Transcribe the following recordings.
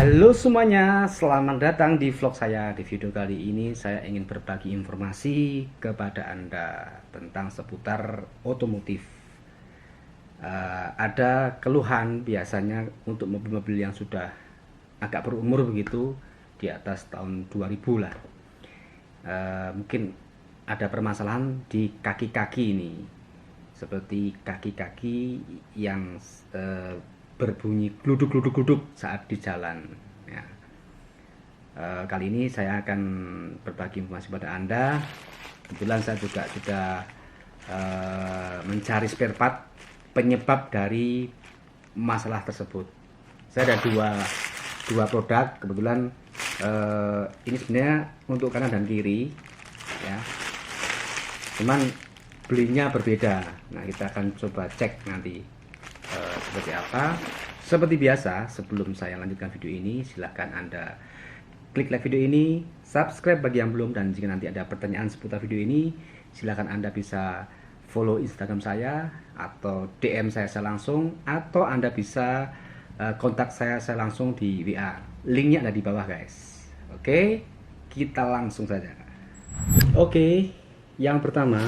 Halo semuanya, selamat datang di vlog saya. Di video kali ini saya ingin berbagi informasi kepada Anda tentang seputar otomotif. Ada keluhan biasanya untuk mobil-mobil yang sudah agak berumur begitu, di atas tahun 2000 lah. Mungkin ada permasalahan di kaki-kaki ini, seperti kaki-kaki yang berbunyi gluduk-gluduk-gluduk saat di jalan ya. Kali ini saya akan berbagi informasi pada Anda. Kebetulan saya juga sudah mencari spare part penyebab dari masalah tersebut. Saya ada dua produk. Kebetulan ini sebenarnya untuk kanan dan kiri ya, cuman belinya berbeda. Nah, kita akan coba cek nanti seperti apa. Seperti biasa, sebelum saya lanjutkan video ini, silahkan Anda klik like video ini, subscribe bagi yang belum, dan jika nanti ada pertanyaan seputar video ini, silahkan Anda bisa follow Instagram saya atau DM saya langsung, atau Anda bisa kontak saya langsung di WA. Linknya ada di bawah guys. Oke, kita langsung saja. Oke, yang pertama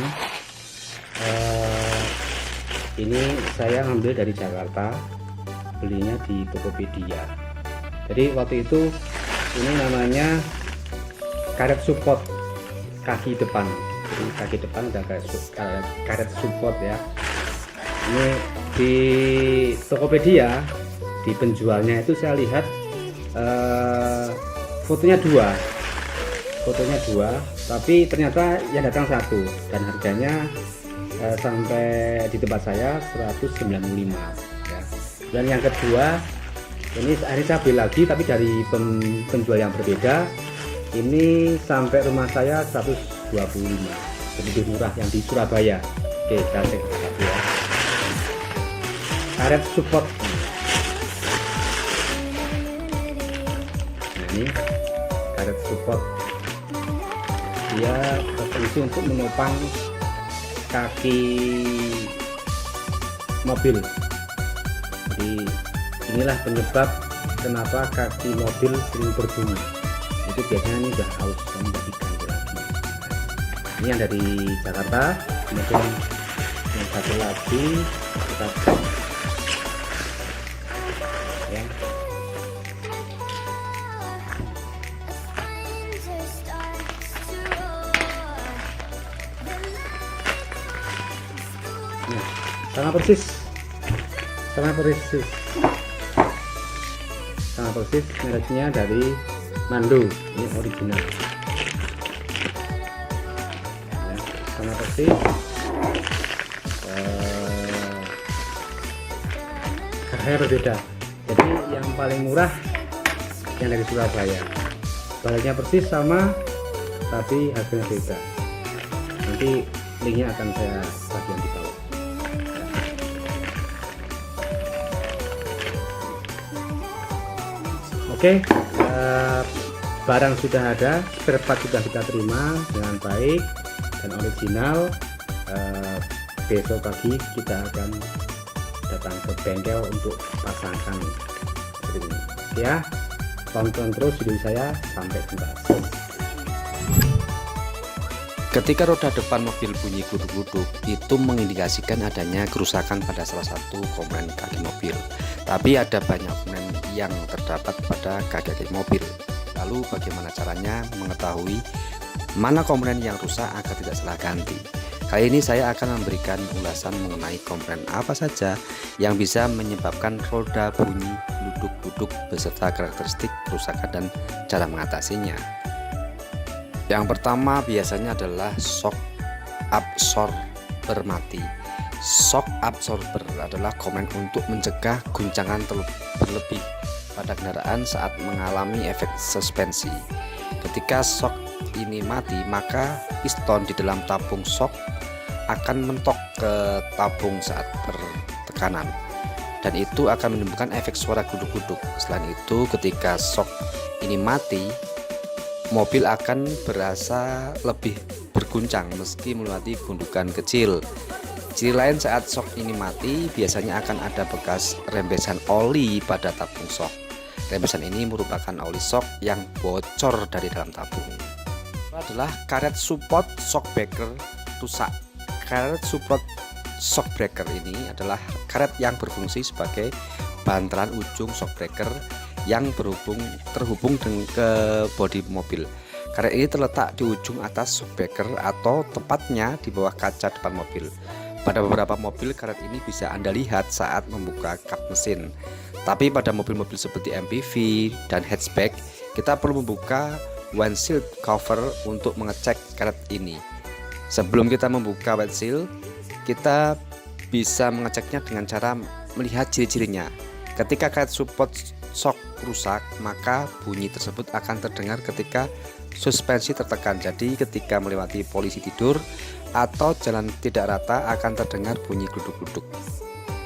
ini saya ambil dari Jakarta, belinya di Tokopedia. Jadi waktu itu ini namanya karet support kaki depan. Jadi kaki depan ada karet support ya. Ini di Tokopedia, di penjualnya itu saya lihat fotonya dua, tapi ternyata yang datang satu, dan harganya sampai di tempat saya 195 ya. Dan yang kedua ini saya beli lagi tapi dari penjual yang berbeda. Ini sampai rumah saya 125, lebih murah yang di Surabaya. Oke, kita cek satu ya. Karet support. Nah, ini karet support, dia berfungsi untuk menopang kaki mobil. Jadi inilah penyebab kenapa kaki mobil sering berbunyi. Itu biasanya ini udah harus diganti lagi. Ini yang dari Jakarta. Kemudian yang satu lagi kita cek ya. Nah, sama persis mereknya dari Mando, ini original ya, sama persis. Harganya berbeda, jadi yang paling murah yang dari Surabaya, bahannya persis sama tapi harganya beda. Nanti linknya akan saya bagian di bawah. Oke, barang sudah ada, spare part sudah kita terima dengan baik dan original. Besok pagi kita akan datang ke bengkel untuk pasangkan seperti ini. Oke ya, tonton terus video saya sampai tuntas. Ketika roda depan mobil bunyi gluduk-gluduk, itu mengindikasikan adanya kerusakan pada salah satu komponen kaki mobil. Tapi ada banyak komponen yang terdapat pada kaki mobil. Lalu bagaimana caranya mengetahui mana komponen yang rusak agar tidak salah ganti? Kali ini saya akan memberikan ulasan mengenai komponen apa saja yang bisa menyebabkan roda bunyi gluduk-gluduk beserta karakteristik kerusakan dan cara mengatasinya. Yang pertama biasanya adalah shock absorber mati. Shock absorber adalah komponen untuk mencegah guncangan berlebih pada kendaraan saat mengalami efek suspensi. Ketika shock ini mati, maka piston di dalam tabung shock akan mentok ke tabung saat bertekanan, dan itu akan menimbulkan efek suara gluduk-gluduk. Selain itu, ketika shock ini mati, mobil akan berasa lebih berguncang meski melewati gundukan kecil. Ciri lain saat shock ini mati biasanya akan ada bekas rembesan oli pada tabung shock. Rembesan ini merupakan oli shock yang bocor dari dalam tabung. Itu adalah karet support shock breaker rusak. Karet support shock breaker ini adalah karet yang berfungsi sebagai bantalan ujung shock breaker yang terhubung ke bodi mobil. Karet ini terletak di ujung atas shock breaker atau tepatnya di bawah kaca depan mobil. Pada beberapa mobil karet ini bisa Anda lihat saat membuka kap mesin. Tapi pada mobil-mobil seperti MPV dan hatchback, kita perlu membuka windshield cover untuk mengecek karet ini. Sebelum kita membuka windshield, kita bisa mengeceknya dengan cara melihat ciri-cirinya. Ketika karet support shock rusak, maka bunyi tersebut akan terdengar ketika suspensi tertekan. Jadi ketika melewati polisi tidur atau jalan tidak rata akan terdengar bunyi gluduk-gluduk.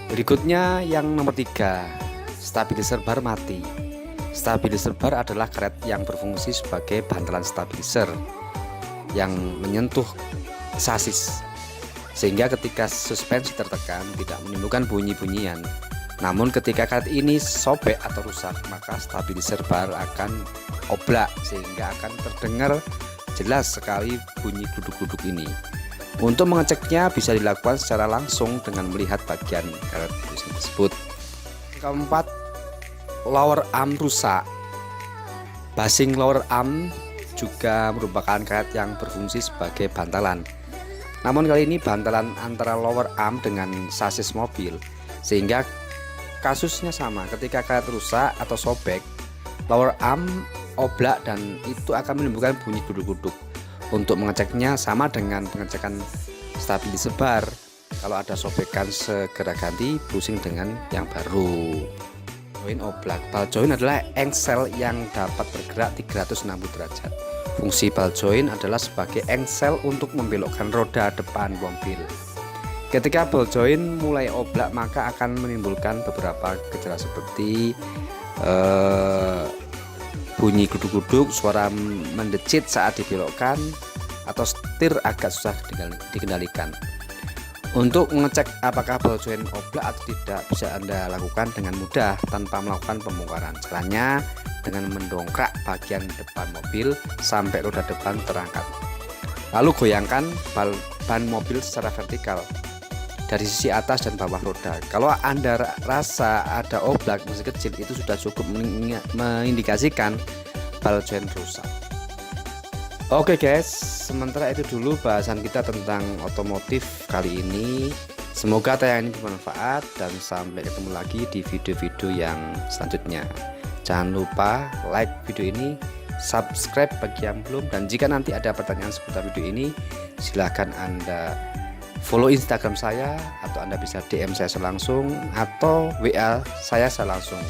Berikutnya yang nomor 3, stabilizer bar mati. Stabilizer bar adalah karet yang berfungsi sebagai bantalan stabilizer yang menyentuh sasis, sehingga ketika suspensi tertekan tidak menimbulkan bunyi-bunyian. Namun ketika karet ini sobek atau rusak, maka stabilizer bar akan oblak sehingga akan terdengar jelas sekali bunyi gluduk-gluduk ini. Untuk mengeceknya bisa dilakukan secara langsung dengan melihat bagian karet busing tersebut. Keempat, lower arm rusak. Basing lower arm juga merupakan karet yang berfungsi sebagai bantalan. Namun kali ini bantalan antara lower arm dengan sasis mobil, sehingga kasusnya sama. Ketika karet rusak atau sobek, lower arm oblak dan itu akan menimbulkan bunyi gluduk-gluduk. Untuk mengeceknya sama dengan pengecekan stabilizer bar. Kalau ada sobekan segera ganti busing dengan yang baru. Join oblak. Ball joint adalah engsel yang dapat bergerak 360 derajat. Fungsi ball joint adalah sebagai engsel untuk membelokkan roda depan mobil. Ketika ball joint mulai oblak, maka akan menimbulkan beberapa gejala seperti bunyi gluduk-gluduk, suara mendecit saat dibelokkan, atau setir agak susah dikendalikan. Untuk mengecek apakah ball joint oblak atau tidak bisa Anda lakukan dengan mudah tanpa melakukan pembongkaran. Caranya dengan mendongkrak bagian depan mobil sampai roda depan terangkat. Lalu goyangkan ban mobil secara vertikal dari sisi atas dan bawah roda. Kalau Anda rasa ada oblak masih kecil, itu sudah cukup mengindikasikan ball joint rusak. Oke guys, sementara itu dulu bahasan kita tentang otomotif kali ini. Semoga tayangan ini bermanfaat dan sampai ketemu lagi di video-video yang selanjutnya. Jangan lupa like video ini, subscribe bagi yang belum, dan jika nanti ada pertanyaan seputar video ini, silahkan Anda follow Instagram saya, atau Anda bisa DM saya langsung atau WA saya langsung.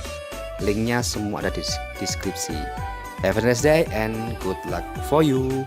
Linknya semua ada di deskripsi. Have a nice day and good luck for you.